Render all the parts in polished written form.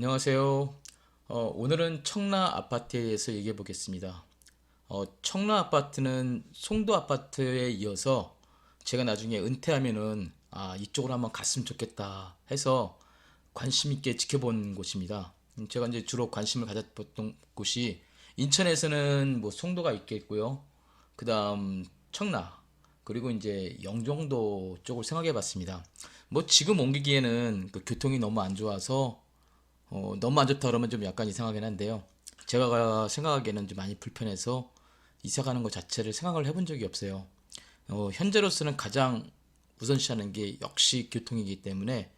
안녕하세요. 오늘은 청라 아파트에 대해서 얘기해 보겠습니다. 청라 아파트는 송도 아파트에 이어서 제가 나중에 은퇴하면은 이쪽으로 한번 갔으면 좋겠다 해서 관심 있게 지켜본 곳입니다. 제가 이제 주로 관심을 가졌던 곳이 인천에서는 뭐 송도가 있겠고요. 그다음 청라 그리고 이제 영종도 쪽을 생각해 봤습니다. 뭐 지금 옮기기에는 그 교통이 너무 안 좋아서 너무 안 좋다 그러면 좀 약간 이상하긴 한데요. 제가 생각하기에는 좀 많이 불편해서 이사 가는 것 자체를 생각을 해본 적이 없어요. 현재로서는 가장 우선시하는 게 역시 교통이기 때문에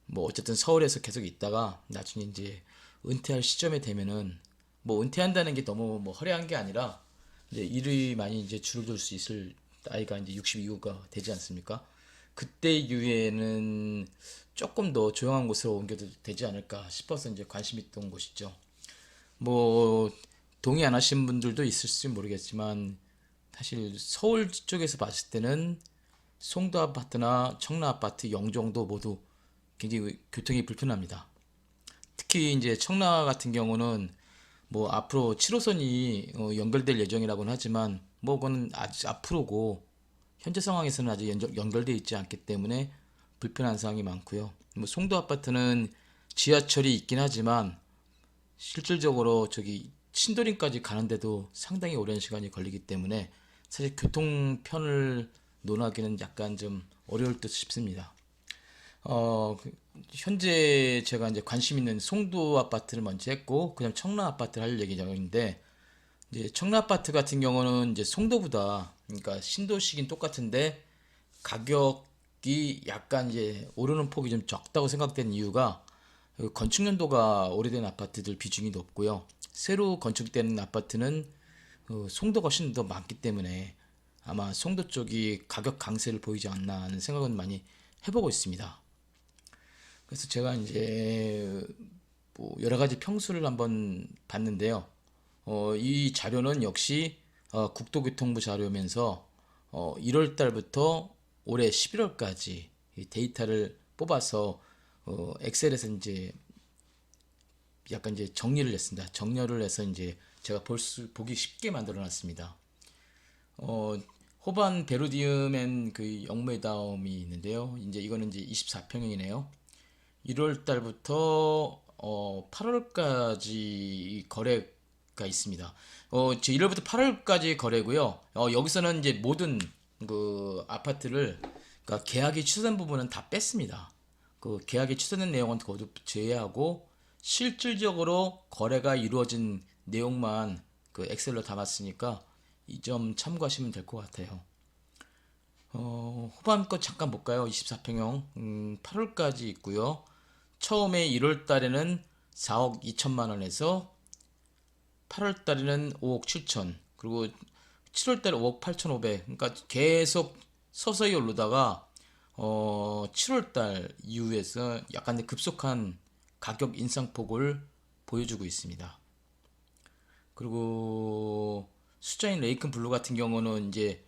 뭐 어쨌든 서울에서 계속 있다가 나중에 이제 은퇴할 시점에 되면은 뭐 은퇴한다는 게 너무 뭐 허례한 게 아니라 이제 일이 많이 이제 줄어들 수 있을 나이가 이제 60 이후가 되지 않습니까? 그때 이후에는 조금 더 조용한 곳으로 옮겨도 되지 않을까 싶어서 이제 관심 있던 곳이죠. 뭐 동의 안 하시는 분들도 있을지 모르겠지만 사실 서울 쪽에서 봤을 때는 송도 아파트나 청라 아파트, 영종도 모두 굉장히 교통이 불편합니다. 특히 이제 청라 같은 경우는 뭐 앞으로 7호선이 연결될 예정이라고는 하지만 뭐 그건 아직 앞으로고 현재 상황에서는 아직 연결되어 있지 않기 때문에 불편한 사항이 많고요. 뭐 송도 아파트는 지하철이 있긴 하지만 실질적으로 저기 신도림까지 가는데도 상당히 오랜 시간이 걸리기 때문에 사실 교통편을 논하기는 약간 좀 어려울 듯 싶습니다. 현재 제가 이제 관심 있는 송도 아파트를 먼저 했고, 그냥 청라 아파트를 할 얘기인데, 이제 청라 아파트 같은 경우는 이제 송도보다, 그러니까 신도시긴 똑같은데, 가격이 약간 이제 오르는 폭이 좀 적다고 생각된 이유가, 그 건축 연도가 오래된 아파트들 비중이 높고요. 새로 건축되는 아파트는 송도가 훨씬 더 많기 때문에 아마 송도 쪽이 가격 강세를 보이지 않나 하는 생각은 많이 해보고 있습니다. 그래서 제가 이제 뭐 여러 가지 평수를 한번 봤는데요. 이 자료는 역시 국토교통부 자료면서 1월 달부터 올해 11월까지 데이터를 뽑아서 엑셀에서 이제 약간 이제 정리를 했습니다. 정렬을 해서 이제 제가 보기 쉽게 만들어 놨습니다. 어, 호반 베르디움엔 그 영매다움이 있는데요. 이제 이거는 이제 24평형이네요. 1월 달부터 8월까지 거래가 있습니다. 제 1월부터 8월까지 거래고요. 여기서는 이제 모든 그 아파트를 그러니까 계약이 취소된 부분은 다 뺐습니다. 그 계약이 취소된 내용은 거두 제외하고 실질적으로 거래가 이루어진 내용만 그 엑셀로 담았으니까 이 점 참고하시면 될 것 같아요. 후반 거 잠깐 볼까요? 24평형 8월까지 있고요. 처음에 1월 달에는 4억 2천만 원에서 8월 달에는 5억 7천, 그리고 7월 달에 5억 8천 5백. 그러니까 계속 서서히 오르다가 7월 달 이후에서 약간 급속한 가격 인상폭을 보여주고 있습니다. 그리고 숫자인 레이큰 블루 같은 경우는 이제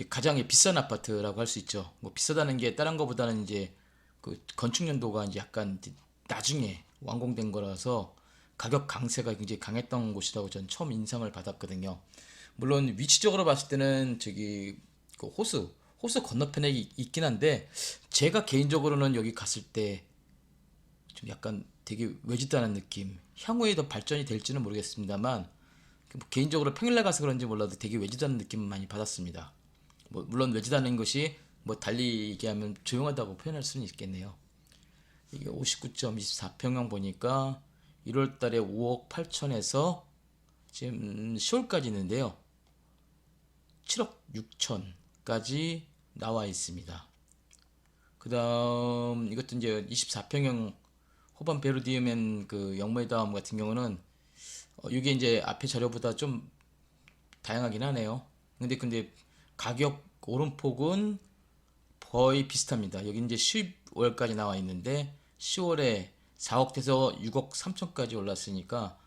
가장 비싼 아파트라고 할 수 있죠. 뭐 비싸다는 게 다른 거보다는 이제 그 건축 연도가 이제 약간 나중에 완공된 거라서 가격 강세가 굉장히 강했던 곳이라고 전 처음 인상을 받았거든요. 물론 위치적으로 봤을 때는 저기 그 호수 건너편에 있긴 한데 제가 개인적으로는 여기 갔을 때 좀 약간 되게 외진다는 느낌. 향후에 더 발전이 될지는 모르겠습니다만 뭐 개인적으로 평일날 가서 그런지 몰라도 되게 외지다는 느낌을 많이 받았습니다. 뭐 물론 외지다는 것이 뭐 달리 얘기하면 조용하다고 표현할 수는 있겠네요. 이게 59.24평형 보니까 1월 달에 5억 8천에서 지금 10월까지 있는데요. 7억 6천까지 나와 있습니다. 그 다음 이것도 이제 24평형 호반 베르디우멘 그 영매다움 같은 경우는 이게 이제 앞에 자료보다 좀 다양하긴 하네요. 근데 가격 오름폭은 거의 비슷합니다. 여기 이제 10월까지 나와 있는데 10월에 4억대에서 6억 3천까지 올랐으니까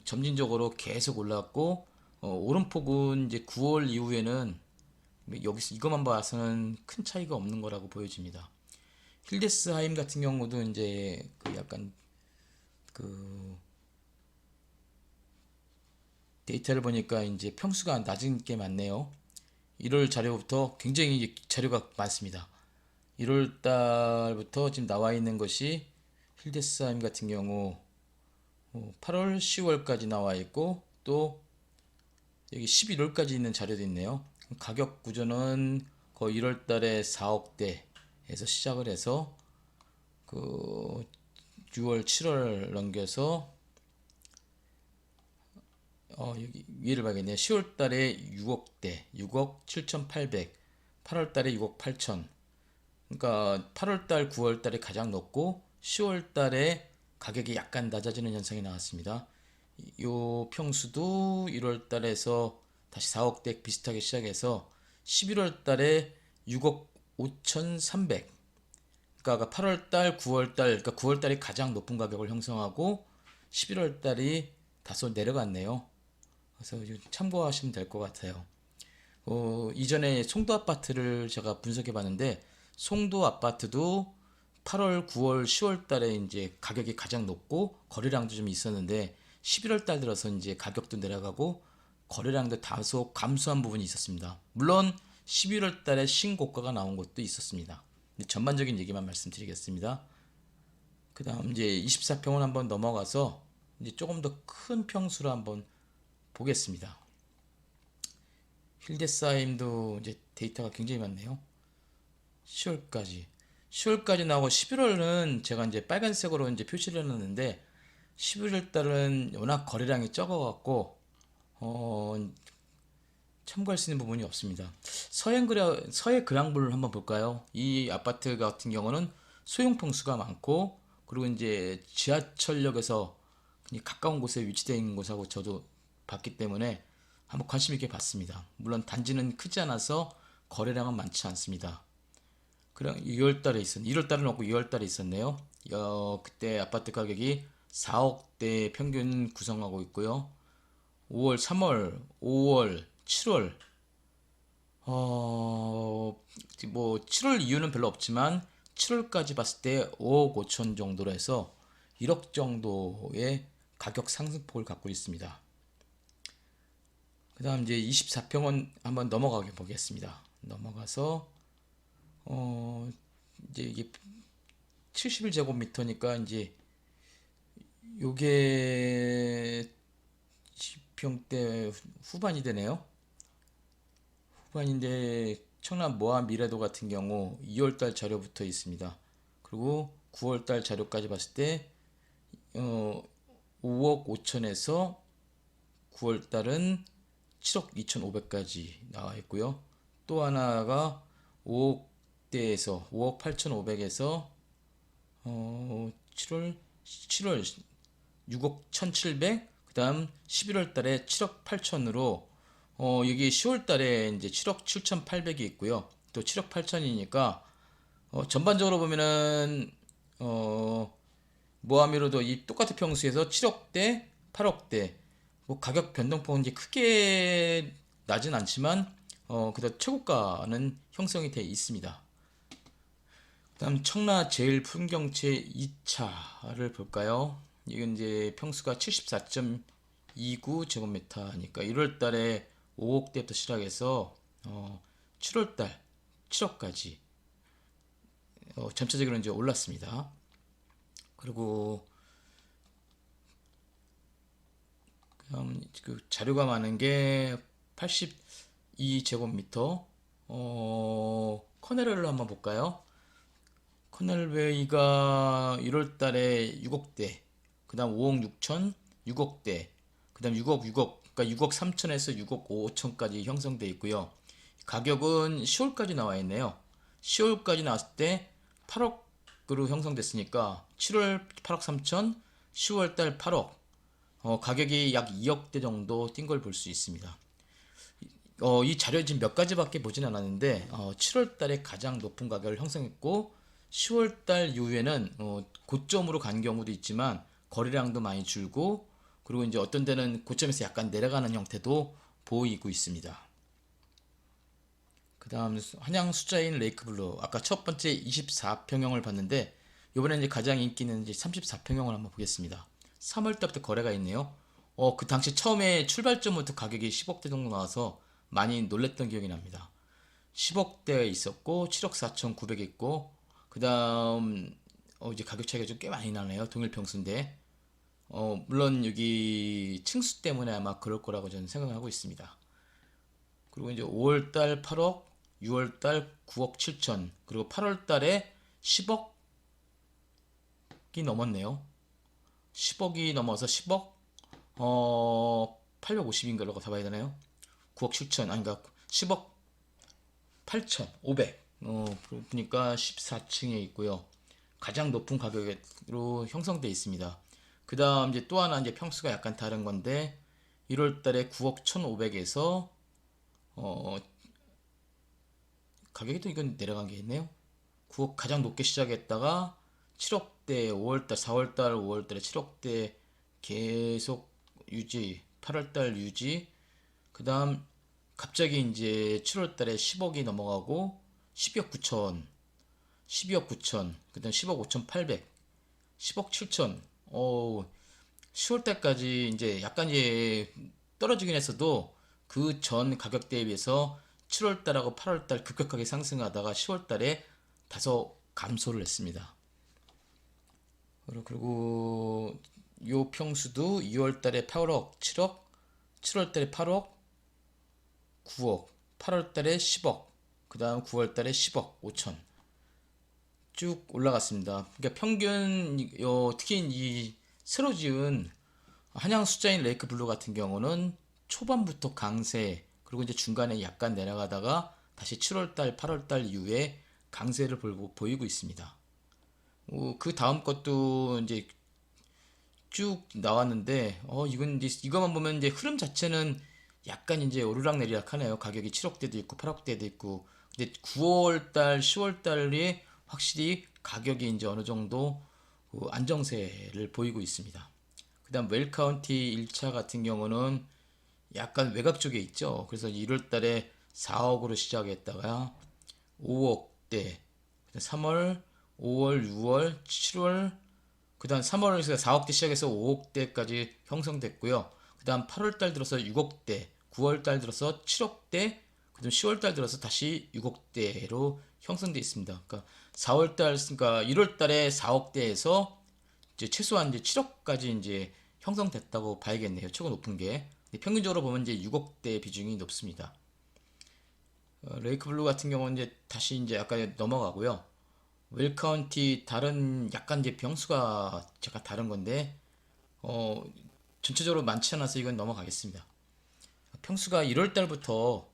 점진적으로 계속 올랐고 오름폭은 이제 9월 이후에는 여기서 이것만 봐서는 큰 차이가 없는 거라고 보여집니다. 힐데스하임 같은 경우도 이제 그 약간 그 데이터를 보니까 이제 평수가 낮은 게 많네요. 1월 자료부터 굉장히 자료가 많습니다. 1월 달부터 지금 나와 있는 것이 힐데스하임 같은 경우 8월, 10월까지 나와 있고 또 여기 11월까지 있는 자료도 있네요. 가격 구조는 거의 1월 달에 4억대에서 시작을 해서 그 6월, 7월 넘겨서 여기 위를 봐야겠네요. 10월 달에 6억대, 6억 7,800, 8월 달에 6억 8천. 그러니까 8월 달, 9월 달에 가장 높고 10월 달에 가격이 약간 낮아지는 현상이 나왔습니다. 요 평수도 1월 달에서 다시 4억대 비슷하게 시작해서 11월 달에 6억 5,300. 그러니까 8월 달, 9월 달, 그러니까 9월 달이 가장 높은 가격을 형성하고 11월 달이 다소 내려갔네요. 그래서 참고하시면 될 것 같아요. 이전에 송도 아파트를 제가 분석해 봤는데 송도 아파트도 8월, 9월, 10월 달에 이제 가격이 가장 높고 거래량도 좀 있었는데 11월 달 들어서 이제 가격도 내려가고 거래량도 다소 감소한 부분이 있었습니다. 물론 11월 달에 신고가가 나온 것도 있었습니다. 전반적인 얘기만 말씀드리겠습니다. 그 다음 이제 24평을 한번 넘어가서 이제 조금 더 큰 평수로 한번 보겠습니다. 힐데스하임도 이제 데이터가 굉장히 많네요. 10월까지 나오고 11월은 제가 이제 빨간색으로 이제 표시를 해놨는데 11월 달은 워낙 거래량이 적어갖고 참고할 수 있는 부분이 없습니다. 서해 그랑블을 한번 볼까요? 이 아파트 같은 경우는 소형 평수가 많고 그리고 이제 지하철역에서 가까운 곳에 위치되어 있는 곳하고 저도 봤기 때문에 한번 관심 있게 봤습니다. 물론 단지는 크지 않아서 거래량은 많지 않습니다. 그럼 2월 달에 1월 달은 없고 2월 달에 있었네요. 그때 아파트 가격이 4억대 평균 구성하고 있고요. 5월, 3월, 5월, 7월 뭐 7월 이유는 별로 없지만 7월까지 봤을 때 5억 5천 정도로 해서 1억 정도의 가격 상승폭을 갖고 있습니다. 그 다음 이제 24평은 한번 넘어가 보겠습니다. 넘어가서 이제 이게 71제곱미터니까 이제 요게 20평대 후반이 되네요. 후반인데 청남 모아 미래도 같은 경우 2월달 자료부터 있습니다. 그리고 9월달 자료까지 봤을 때 5억 5천에서 9월달은 7억 2,500까지 나와 있고요. 또 하나가 5억대에서 5억 8,500에서 7월 6억 1,700, 그 다음 11월 달에 7억 8천으로 여기 10월 달에 이제 7억 7,800이 있고요. 또 7억 8천이니까 전반적으로 보면은 모아미로도 이 똑같은 평수에서 7억대, 8억대 뭐 가격 변동폭은 이제 크게 나진 않지만 그래도 최고가는 형성이 되어 있습니다. 다음 청라 제일 풍경채 2차를 볼까요? 이건 이제 평수가 74.29 제곱미터니까 1월 달에 5억대부터 시작해서 7월 달 7억까지 전체적으로 이제 올랐습니다. 그리고 그 자료가 많은 게 82제곱미터 커넬을 한번 볼까요? 커넬웨이가 1월 달에 6억대, 그 다음 5억 6천, 6억대, 그 다음 6억, 그러니까 6억 3천에서 6억 5천까지 형성되어 있고요. 가격은 10월까지 나와 있네요. 10월까지 나왔을 때 8억으로 형성됐으니까 7월 8억 3천, 10월 달 8억, 가격이 약 2억대 정도 뛴 걸 볼 수 있습니다. 이 자료 지금 몇 가지밖에 보진 않았는데 7월 달에 가장 높은 가격을 형성했고 10월 달 이후에는 고점으로 간 경우도 있지만 거래량도 많이 줄고 그리고 이제 어떤 데는 고점에서 약간 내려가는 형태도 보이고 있습니다. 그 다음 한양 숫자인 레이크블루, 아까 첫 번째 24평형을 봤는데 이번에 이제 가장 인기는 이제 34평형을 한번 보겠습니다. 3월 달부터 거래가 있네요. 그 당시 처음에 출발점부터 가격이 10억대 정도 나와서 많이 놀랬던 기억이 납니다. 10억대가 있었고 7억 4,900 있고 그 다음 이제 가격 차이가 좀 꽤 많이 나네요. 동일 평수인데 물론 여기 층수 때문에 아마 그럴 거라고 저는 생각을 하고 있습니다. 그리고 이제 5월달 8억, 6월달 9억 7천, 그리고 8월달에 10억이 넘었네요. 10억이 넘어서 10억 850인가로 잡아야 되나요? 9억 7천, 아니 그러니까 10억 8천 5백. 그러니까 14층에 있고요. 가장 높은 가격으로 형성되어 있습니다. 그 다음 이제 또 하나 이제 평수가 약간 다른 건데 1월 달에 9억 1,500에서 가격이 또 이건 내려간 게 있네요. 9억 가장 높게 시작했다가 7억대 5월달, 4월달, 5월달에 7억대 계속 유지, 8월달 유지, 그 다음 갑자기 이제 7월달에 10억이 넘어가고 12억 9천, 12억 9천, 그 다음 10억 5,800, 10억 7천, 10월달까지 이제 약간 이제 떨어지긴 했어도 그 전 가격대에 비해서 7월달하고 8월달 급격하게 상승하다가 10월달에 다소 감소를 했습니다. 그리고 요 평수도 2월달에 8억 7억, 7월달에 8억 9억, 8월달에 10억, 그 다음 9월달에 10억 5천 쭉 올라갔습니다. 그러니까 평균 특히 이 새로 지은 한양 숫자인 레이크 블루 같은 경우는 초반부터 강세, 그리고 이제 중간에 약간 내려가다가 다시 7월달, 8월달 이후에 강세를 보이고 있습니다. 그 다음 것도 이제 쭉 나왔는데, 이건 이제 이것만 보면 이제 흐름 자체는 약간 이제 오르락내리락 하네요. 가격이 7억대도 있고 8억대도 있고. 근데 9월달, 10월달에 확실히 가격이 이제 어느 정도 그 안정세를 보이고 있습니다. 그 다음 웰카운티 1차 같은 경우는 약간 외곽 쪽에 있죠. 그래서 1월 달에 4억으로 시작했다가 5억대, 3월, 5월, 6월, 7월, 그 다음 3월에서 4억대 시작해서 5억대까지 형성됐고요. 그 다음 8월 달 들어서 6억대, 9월 달 들어서 7억대, 그 다음 10월 달 들어서 다시 6억대로 형성돼 있습니다. 그러니까 4월 달, 그러니까 1월 달에 4억대에서 이제 최소한 이제 7억까지 이제 형성됐다고 봐야겠네요. 최고 높은 게. 평균적으로 보면 이제 6억대 비중이 높습니다. 레이크 블루 같은 경우는 이제 다시 이제 약간 넘어가고요. 웰 카운티 다른 약간 이제 병수가 제가 다른 건데 전체적으로 많지 않아서 이건 넘어가겠습니다. 평수가 1월 달부터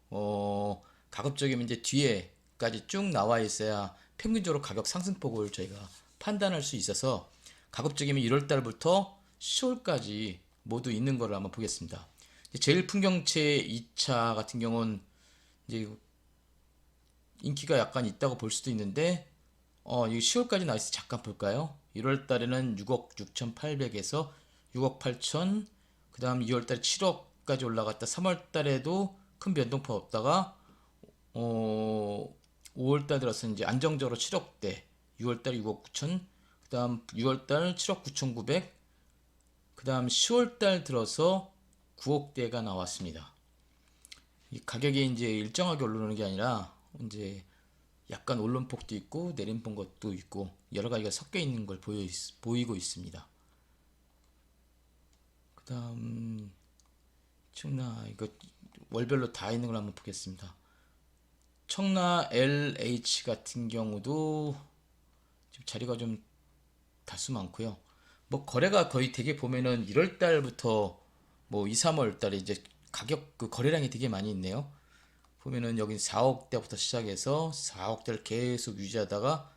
가급적이면 이제 뒤에까지 쭉 나와 있어야 평균적으로 가격 상승폭을 저희가 판단할 수 있어서 가급적이면 1월 달부터 10월까지 모두 있는 거를 한번 보겠습니다. 제일 풍경채 2차 같은 경우는 이제 인기가 약간 있다고 볼 수도 있는데 이 10월까지 나와 있어 잠깐 볼까요? 1월 달에는 6억 6,800에서 6억 8천, 그 다음 2월 달에 7억까지 올라갔다. 3월 달에도 큰 변동폭 없다가 5월 달 들어서 이제 안정적으로 7억대, 6월 달 6억 9천, 그 다음 6월 달 7억 9,900, 그 다음 10월 달 들어서 9억대가 나왔습니다. 이 가격이 이제 일정하게 오르는 게 아니라 이제 약간 오름폭도 있고 내림폭 것도 있고 여러 가지가 섞여 있는 걸 보이고 있습니다. 그 다음 청라 이거 월별로 다 있는 걸 한번 보겠습니다. 청라 LH 같은 경우도 지금 자리가 좀 다수 많고요. 뭐 거래가 거의 되게 보면은 1월 달부터 뭐 2, 3월 달에 이제 가격 그 거래량이 되게 많이 있네요. 보면은 여기 4억대부터 시작해서 4억대를 계속 유지하다가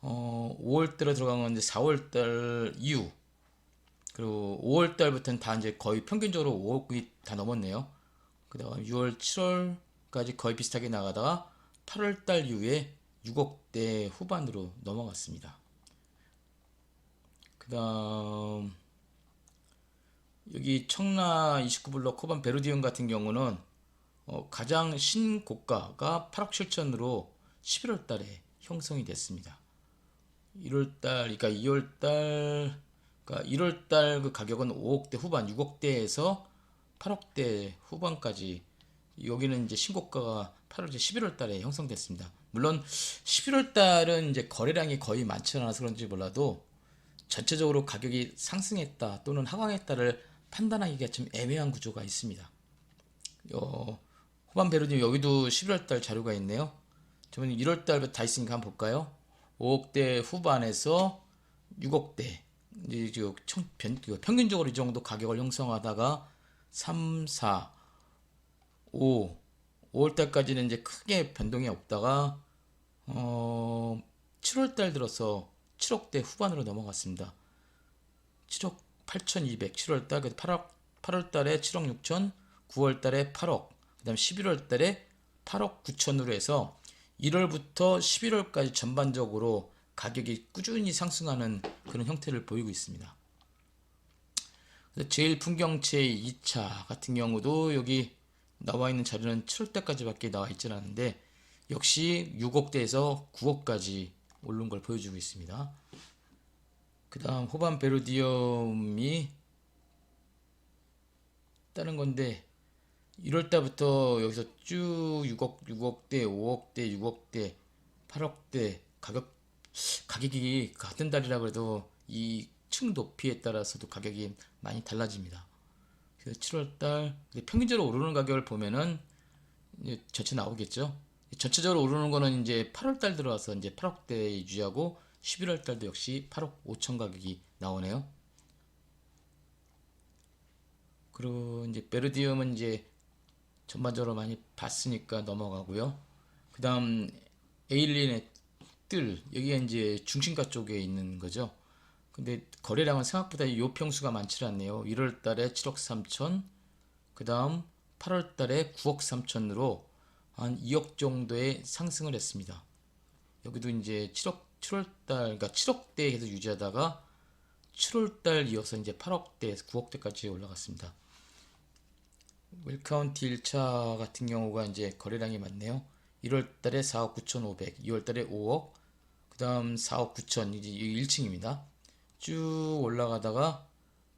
5월달에 들어간 건 이제 4월달 이후, 그리고 5월달부터는 다 이제 거의 평균적으로 5억이 다 넘었네요. 그다가 6월, 7월까지 거의 비슷하게 나가다가 8월달 이후에 6억대 후반으로 넘어갔습니다. 그다음 여기 청라 29블록 코반 베르디온 같은 경우는 가장 신고가가 8억 7천으로 11월 달에 형성이 됐습니다. 1월 달, 그러니까 2월 달 그러니까 1월 달 그 가격은 5억대 후반, 6억대에서 8억대 후반까지 여기는 이제 신고가가 8월, 11월 달에 형성됐습니다. 물론 11월 달은 이제 거래량이 거의 많지 않아서 그런지 몰라도 전체적으로 가격이 상승했다 또는 하강했다를 판단하기가 좀 애매한 구조가 있습니다. 후반 배로님 여기도 11월 달 자료가 있네요. 저는 1월 달부터 다 있으니까 한번 볼까요? 5억대 후반에서 6억대 이제 평균적으로 이 정도 가격을 형성하다가 3, 4, 5, 5월 달까지는 이제 크게 변동이 없다가 7월 달 들어서 7억대 후반으로 넘어갔습니다. 7억 8,200 7월 달, 8월 달에 7억 6천, 9월 달에 8억, 그다음 11월 달에 8억 9천으로 해서 1월부터 11월까지 전반적으로 가격이 꾸준히 상승하는 그런 형태를 보이고 있습니다. 제일 풍경채 2차 같은 경우도 여기 나와 있는 자료는 7월 달까지밖에 나와 있지 않은데 역시 6억대에서 9억까지 오른 걸 보여주고 있습니다. 그 다음 호반 베르디움이 다른 건데 1월 달부터 여기서 쭉 6억, 6억대, 5억대, 6억대, 8억대 가격이 같은 달이라 그래도 이 층 높이에 따라서도 가격이 많이 달라집니다. 그래서 7월 달 평균적으로 오르는 가격을 보면은 이제 전체 나오겠죠. 전체적으로 오르는 거는 이제 8월 달 들어와서 이제 8억대 유지하고 11월 달도 역시 8억 5천 가격이 나오네요. 그리고 이제 베르디움은 이제 전반적으로 많이 봤으니까 넘어가고요. 그 다음 에일린의 뜰 여기가 이제 중심가 쪽에 있는 거죠. 근데 거래량은 생각보다 요평수가 많지 않네요. 1월 달에 7억 3천, 그 다음 8월 달에 9억 3천으로 한 2억 정도의 상승을 했습니다. 여기도 이제 7월 달, 그러니까 7억대 계속 유지하다가 7월 달 이어서 이제 8억대에서 9억대까지 올라갔습니다. 웰카운티 1차 같은 경우가 이제 거래량이 많네요. 1월 달에 4억 9,500, 2월 달에 5억, 그 다음 4억 9천, 이제 1층입니다. 쭉 올라가다가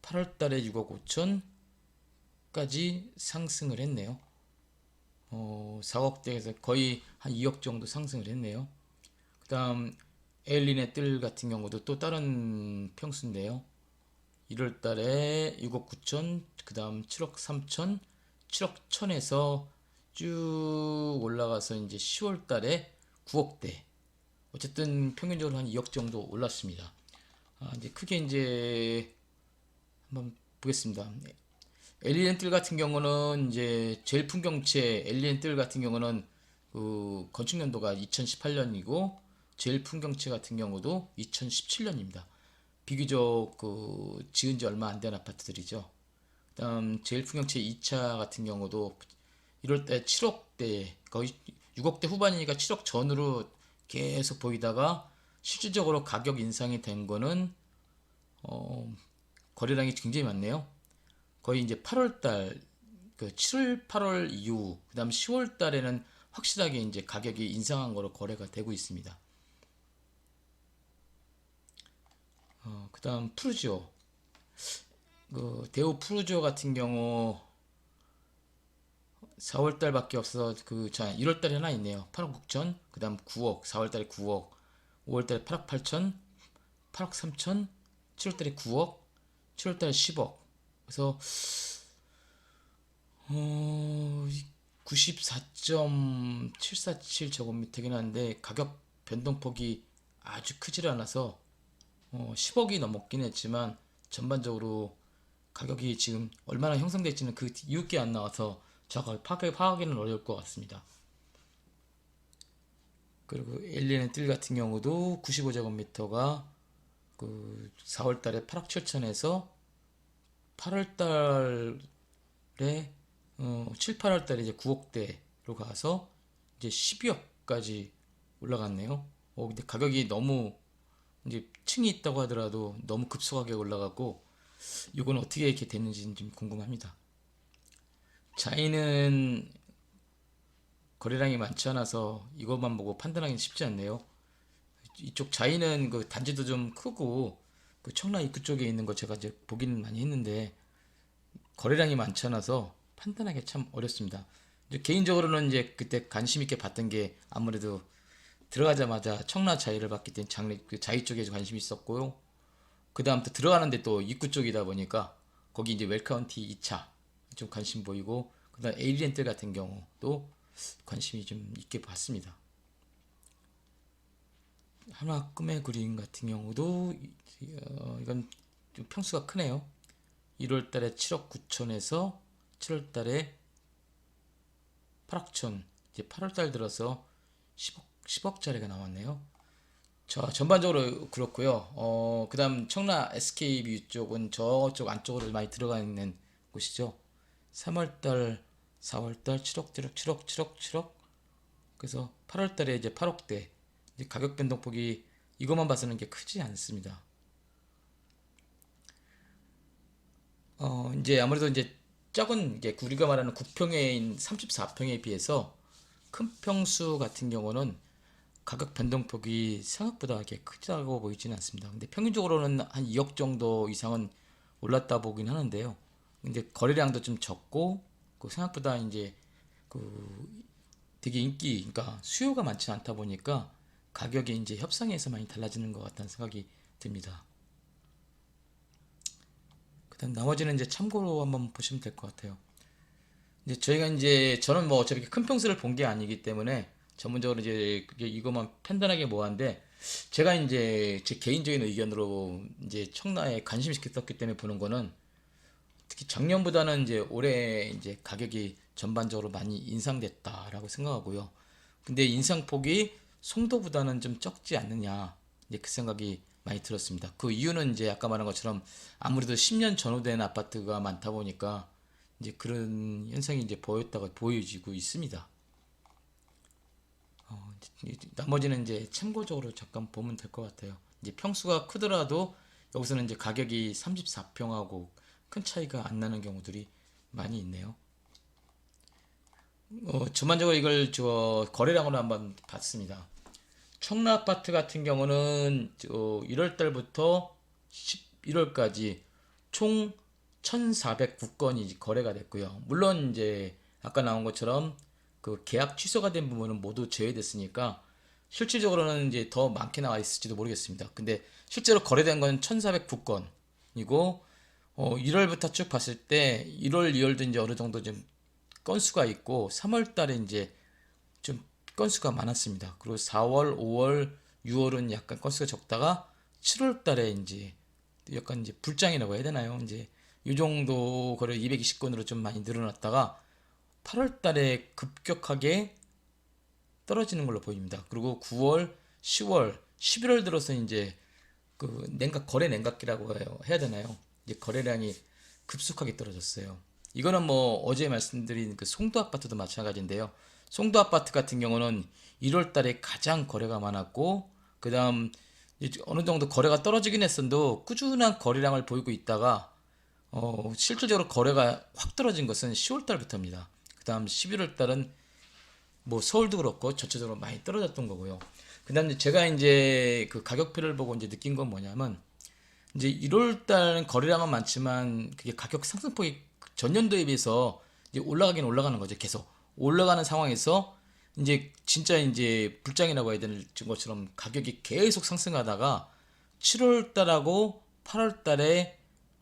8월 달에 6억 5천까지 상승을 했네요. 4억대에서 거의 한 2억 정도 상승을 했네요. 그 다음 에일린의 뜰 같은 경우도 또 다른 평수인데요. 1월 달에 6억 9천, 그 다음 7억 3천, 7억 천에서 쭉 올라가서 이제 10월 달에 9억대. 어쨌든 평균적으로 한 2억 정도 올랐습니다. 이제 크게 이제 한번 보겠습니다. 엘리엔 뜰 같은 경우는 이제 제일 풍경채 엘리엔 뜰 같은 경우는 그 건축 연도가 2018년이고 제일 풍경채 같은 경우도 2017년입니다. 비교적 그 지은 지 얼마 안 된 아파트들이죠. 그다음 제일 풍경채 2차 같은 경우도 1월 때 7억대 거의 6억대 후반이니까 7억 전으로 계속 보이다가 실질적으로 가격 인상이 된 거는 거래량이 굉장히 많네요. 거의 이제 8월 달, 그 7월, 8월 이후, 그 다음 10월 달에는 확실하게 이제 가격이 인상한 거로 거래가 되고 있습니다. 그 다음 푸르지오. 그 대우 푸르지오 같은 경우 4월 달밖에 없어서 자 1월 달에 하나 있네요. 8억 6천, 그 다음 9억, 4월 달에 9억, 5월 달에 8억 8천, 8억 3천, 7월 달에 9억, 7월 달에 10억. 그래서 94.747제곱미터긴 한데 가격 변동폭이 아주 크질 않아서 10억이 넘었긴 했지만 전반적으로 가격이 지금 얼마나 형성될지는 그 이웃게 안 나와서 정확하게 파악하기는 어려울 것 같습니다. 그리고 엘리의 뜰 같은 경우도 95제곱미터가 그 4월 달에 8억 7천에서 8월 달에 7, 8월 달에 이제 9억대로 가서 이제 12억까지 올라갔네요. 근데 가격이 너무 이제 층이 있다고 하더라도 너무 급속하게 올라가고 이건 어떻게 이렇게 됐는지 좀 궁금합니다. 자이는 거래량이 많지 않아서 이것만 보고 판단하기는 쉽지 않네요. 이쪽 자이는 그 단지도 좀 크고 그 청라 입구 쪽에 있는 거 제가 이제 보기는 많이 했는데 거래량이 많지 않아서 판단하기 참 어렵습니다. 이제 개인적으로는 이제 그때 관심 있게 봤던 게 아무래도 들어가자마자 청라 자이를 봤기 때문에 장례 그 자이 쪽에 관심이 있었고요. 그 다음 또 들어가는데 또 입구 쪽이다 보니까 거기 이제 웰카운티 2차 좀 관심 보이고, 그 다음 에이리엔트 같은 경우도 관심이 좀 있게 봤습니다. 하나 꿈의 그림 같은 경우도 이건 좀 평수가 크네요. 1월 달에 7억 9천에서 7월 달에 8억 천, 이제 8월 달 들어서 10억짜리가 나왔네요. 자, 전반적으로 그렇고요. 그다음 청라 SK뷰 쪽은 저쪽 안쪽으로 많이 들어가 있는 곳이죠. 3월 달, 4월 달 7억, 7억, 7억, 7억, 7억. 그래서 8월 달에 이제 8억대. 이제 가격 변동폭이 이것만 봐서는 게 크지 않습니다. 이제 아무래도 이제 적은 이게 우리가 말하는 9평에 34평에 비해서 큰 평수 같은 경우는 가격 변동폭이 생각보다 이렇게 크다고 보이지는 않습니다. 근데 평균적으로는 한 2억 정도 이상은 올랐다 보긴 하는데요. 근데 거래량도 좀 적고, 그 생각보다 이제 그 되게 그러니까 수요가 많지 않다 보니까 가격이 이제 협상에서 많이 달라지는 것 같다는 생각이 듭니다. 그다음 나머지는 이제 참고로 한번 보시면 될 것 같아요. 이제 저희가 이제 저는 뭐 어차피 큰 평수를 본 게 아니기 때문에 전문적으로 이제 그게 이것만 판단하기 뭐한데, 제가 이제 제 개인적인 의견으로 이제 청라에 관심 있게 썼기 때문에 보는 거는, 특히 작년보다는 이제 올해 이제 가격이 전반적으로 많이 인상됐다라고 생각하고요. 근데 인상폭이 송도보다는 좀 적지 않느냐, 이제 그 생각이 많이 들었습니다. 그 이유는 이제 아까 말한 것처럼 아무래도 10년 전후된 아파트가 많다 보니까 이제 그런 현상이 이제 보여지고 있습니다. 나머지는 이제 참고적으로 잠깐 보면 될 것 같아요. 이제 평수가 크더라도 여기서는 이제 가격이 34평하고 큰 차이가 안 나는 경우들이 많이 있네요. 전반적으로 이걸 저 거래량으로 한번 봤습니다. 청라 아파트 같은 경우는 1월 달부터 11월까지 총 1,409건이 거래가 됐고요. 물론 이제 아까 나온 것처럼 그 계약 취소가 된 부분은 모두 제외됐으니까 실질적으로는 이제 더 많게 나와 있을지도 모르겠습니다. 근데 실제로 거래된 건 1,409건이고 1월부터 쭉 봤을 때 1월, 2월도 이제 어느 정도 좀 건수가 있고 3월 달에 이제 좀 건수가 많았습니다. 그리고 4월, 5월, 6월은 약간 건수가 적다가 7월 달에 이제 약간 이제 불장이라고 해야 되나요? 이제 이 정도 거래 220건으로 좀 많이 늘어났다가 8월 달에 급격하게 떨어지는 걸로 보입니다. 그리고 9월, 10월, 11월 들어서 이제 그 거래 냉각기라고 해야 되나요? 이제 거래량이 급속하게 떨어졌어요. 이거는 뭐 어제 말씀드린 그 송도 아파트도 마찬가지인데요. 송도 아파트 같은 경우는 1월 달에 가장 거래가 많았고, 그 다음 어느 정도 거래가 떨어지긴 했어도 꾸준한 거래량을 보이고 있다가 실질적으로 거래가 확 떨어진 것은 10월 달부터입니다. 그 다음 11월 달은 뭐 서울도 그렇고 전체적으로 많이 떨어졌던 거고요. 그 다음에 제가 이제 그 가격표를 보고 이제 느낀 건 뭐냐면, 이제 1월 달은 거래량은 많지만 그게 가격 상승폭이 전년도에 비해서 이제 올라가긴 올라가는 거죠. 계속 올라가는 상황에서 이제 진짜 이제 불장이라고 해야 되는 것처럼 가격이 계속 상승하다가 7월 달하고 8월 달에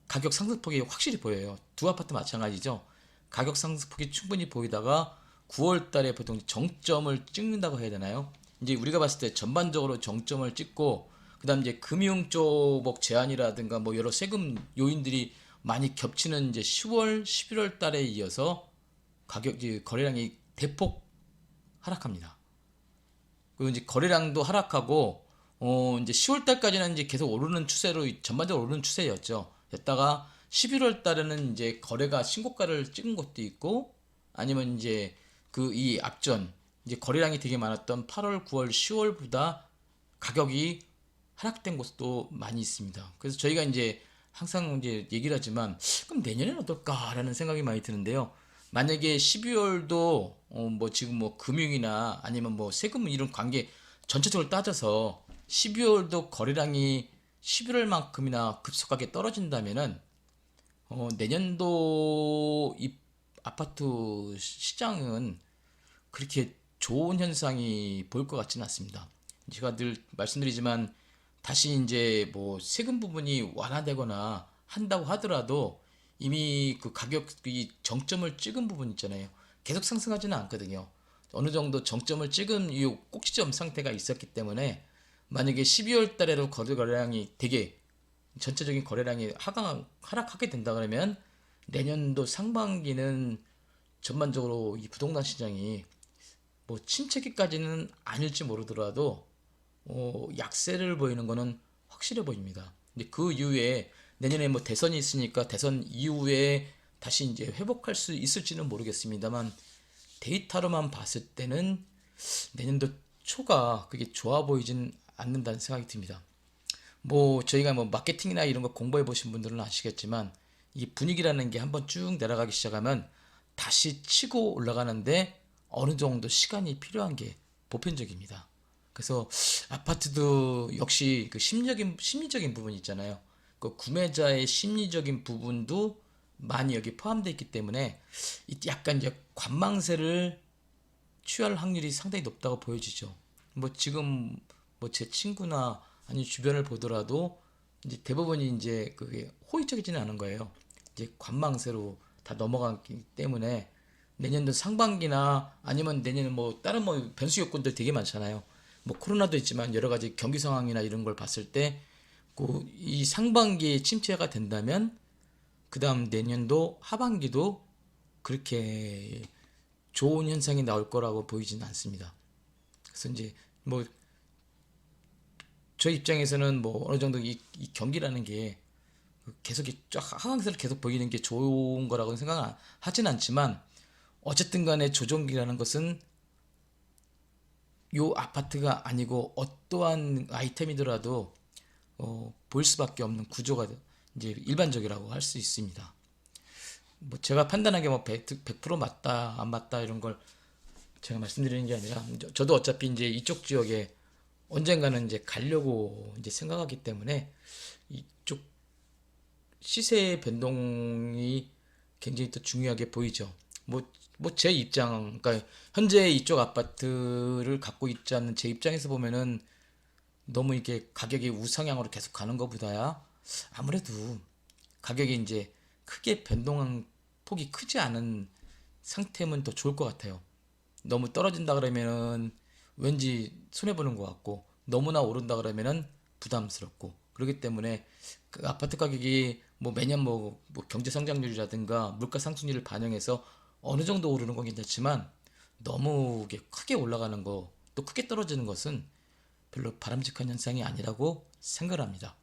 가격 상승폭이 확실히 보여요. 두 아파트 마찬가지죠. 가격 상승폭이 충분히 보이다가 9월 달에 보통 정점을 찍는다고 해야 되나요? 이제 우리가 봤을 때 전반적으로 정점을 찍고, 그다음 이제 금융 쪽 제한이라든가 뭐 여러 세금 요인들이 많이 겹치는 이제 10월, 11월 달에 이어서 거래량이 대폭 하락합니다. 그리고 이제 거래량도 하락하고 이제 10월 달까지는 이제 계속 오르는 추세로 전반적으로 오르는 추세였죠. 였다가 11월 달에는 이제 거래가 신고가를 찍은 것도 있고, 아니면 이제 그 이 앞전 이제 거래량이 되게 많았던 8월, 9월, 10월보다 가격이 하락된 곳도 많이 있습니다. 그래서 저희가 이제 항상 이제 얘기를 하지만, 그럼 내년에는 어떨까라는 생각이 많이 드는데요. 만약에 12월도 뭐 지금 뭐 금융이나 아니면 뭐 세금 이런 관계 전체적으로 따져서 12월도 거래량이 11월만큼이나 급속하게 떨어진다면은 내년도 이 아파트 시장은 그렇게 좋은 현상이 보일 것 같지는 않습니다. 제가 늘 말씀드리지만 다시 이제 뭐 세금 부분이 완화되거나 한다고 하더라도 이미 그 가격이 정점을 찍은 부분 있잖아요. 계속 상승하지는 않거든요. 어느 정도 정점을 찍은 이 꼭지점 상태가 있었기 때문에 만약에 12월 달에도 거래량이 되게 전체적인 거래량이 하락하게 된다 그러면 내년도 상반기는 전반적으로 이 부동산 시장이 뭐 침체기까지는 아닐지 모르더라도 약세를 보이는 거는 확실해 보입니다. 근데 그 이후에 내년에 뭐 대선이 있으니까 대선 이후에 다시 이제 회복할 수 있을지는 모르겠습니다만 데이터로만 봤을 때는 내년도 초가 그게 좋아 보이진 않는다는 생각이 듭니다. 뭐 저희가 뭐 마케팅이나 이런 거 공부해 보신 분들은 아시겠지만 이 분위기라는 게 한번 쭉 내려가기 시작하면 다시 치고 올라가는데 어느 정도 시간이 필요한 게 보편적입니다. 그래서 아파트도 역시 그 심리적인 부분이 있잖아요. 그 구매자의 심리적인 부분도 많이 여기 포함되어 있기 때문에 약간 이제 관망세를 취할 확률이 상당히 높다고 보여지죠. 뭐 지금 뭐 제 친구나 아니 주변을 보더라도 이제 대부분이 이제 그게 호의적이지는 않은 거예요. 이제 관망세로 다 넘어가기 때문에 내년도 상반기나 아니면 내년에 뭐 다른 뭐 변수 요건들 되게 많잖아요. 뭐 코로나도 있지만 여러 가지 경기 상황이나 이런 걸 봤을 때 그 이 상반기에 침체가 된다면 그다음 내년도 하반기도 그렇게 좋은 현상이 나올 거라고 보이지는 않습니다. 그래서 이제 뭐 저 입장에서는 뭐 어느 정도 이 경기라는 게 계속 쫙 하강세를 계속 보이는 게 좋은 거라고 생각하진 않지만 어쨌든 간에 조정기라는 것은 요 아파트가 아니고 어떠한 아이템이더라도 보일 수밖에 없는 구조가 이제 일반적이라고 할 수 있습니다. 뭐 제가 판단하기에 뭐 100% 맞다 안 맞다 이런 걸 제가 말씀드리는 게 아니라 저도 어차피 이제 이쪽 지역에 언젠가는 이제 가려고 이제 생각하기 때문에 이쪽 시세 변동이 굉장히 또 중요하게 보이죠. 뭐 제 입장, 그러니까 현재 이쪽 아파트를 갖고 있지 않는 제 입장에서 보면은 너무 이게 가격이 우상향으로 계속 가는 것보다야 아무래도 가격이 이제 크게 변동한 폭이 크지 않은 상태면 더 좋을 것 같아요. 너무 떨어진다 그러면은 왠지 손해보는 것 같고 너무나 오른다 그러면은 부담스럽고 그렇기 때문에 그 아파트 가격이 뭐 매년 뭐 경제 성장률이라든가 물가 상승률을 반영해서 어느 정도 오르는 건 괜찮지만 너무 이게 크게 올라가는 거 또 크게 떨어지는 것은 별로 바람직한 현상이 아니라고 생각합니다.